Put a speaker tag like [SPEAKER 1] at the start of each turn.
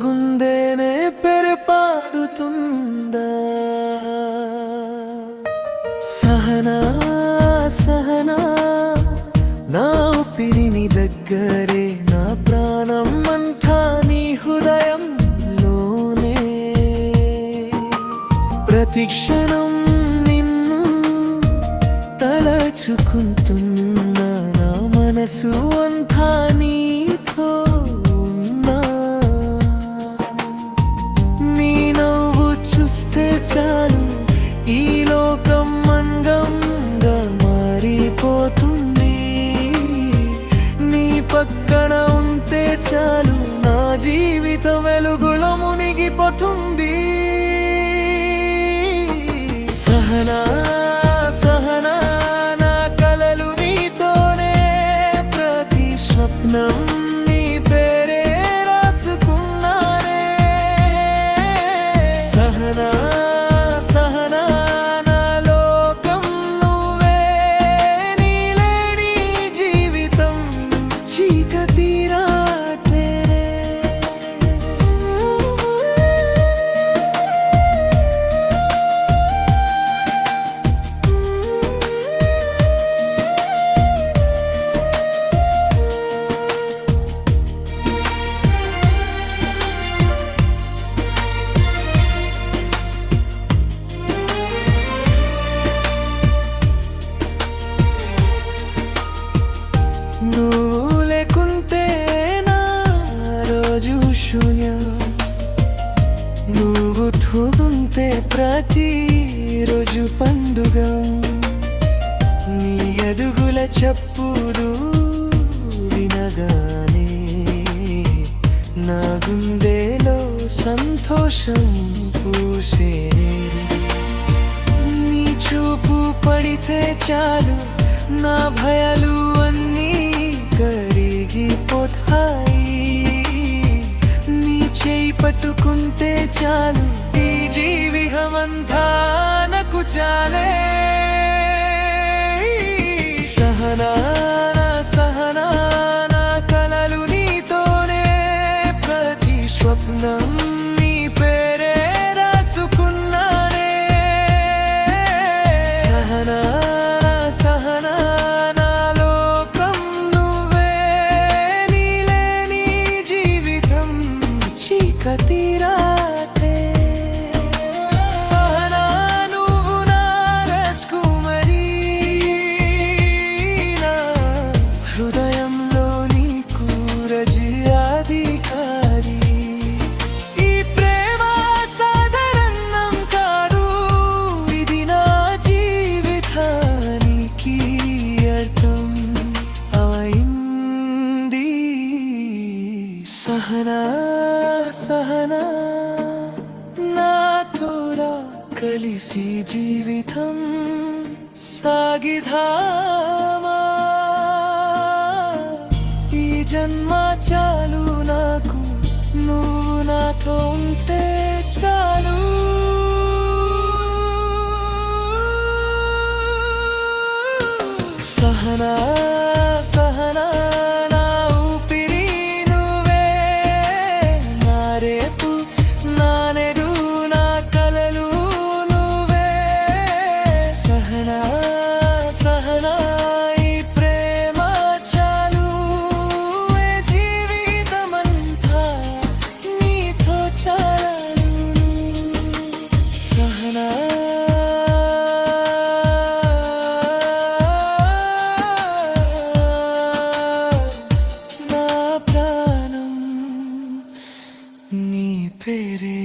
[SPEAKER 1] గుండెనే పెరపాడుతుందా సహనా సహనా నా ఊపిరిని దగ్గరే నా ప్రాణం అంతా నీ హృదయంలోనే ప్రతి క్షణం నిన్ను తలచుకుంటున్నా నా మనసు అంతా నీతో ఉన్నా నీ నవ్వు చూస్తే చాలు ఈ లోకం అందంగా మారిపోతుంది నీ పక్కన ఉంటే చాలు నా జీవితం వెలుగులో మునిగిపోతుంది సహనా సహనా నా కలలు నీతోనే ప్రతి స్వప్నం నీ పేరే రాసుకున్నానే సహనా సహనా నా లోకం నువ్వే నీ లేని జీవితం చీకటి రాటే నువ్వు లేకుంటే నా రోజు శూన్యం నువ్వు తోడుంటే ప్రతిరోజు పండుగ నీ అడుగుల చప్పుడు వినగానే నా గుండెలో సంతోషం పూసేనే నీ చూపు పడితే చాలు నా భయాలు అన్నీ కరిగిపోతాయి నీ చేయి పట్టుకుంటే చాలు ఈ జీవితమంతా నాకు చాలే సహనా సహనా నా కలలు నీతోనే ప్రతి స్వప్నం నీ పేరే రాసుకున్నానే సహనా సహనా నా లోకం నువ్వే నీ లేని జీవితం చీకటి రాటే సహనా నువ్వు నా రాజ్కుమారి నా హృదయంలో నీకు రాజ్యాధికారి ఈ ప్రేమ సాధారణం కాదు ఇది నా జీవితానికి అర్థం అయింది సహనా సహనా నాతోరా కలిసి జీవితం సాగిధామా ఈ జన్మ చాలు నాకు నువ్వు నాతో ఉంటే చాలు సహనా సహనా నా ఊపిరి నువ్వే నా రేపు నా నేడు నా కలలు నువ్వే సహనా సహనా ఈ ప్రేమ చాలు ఏ జీవితమంతా నీతో చాలు సహనా నా ప్రాణం నీ పేరే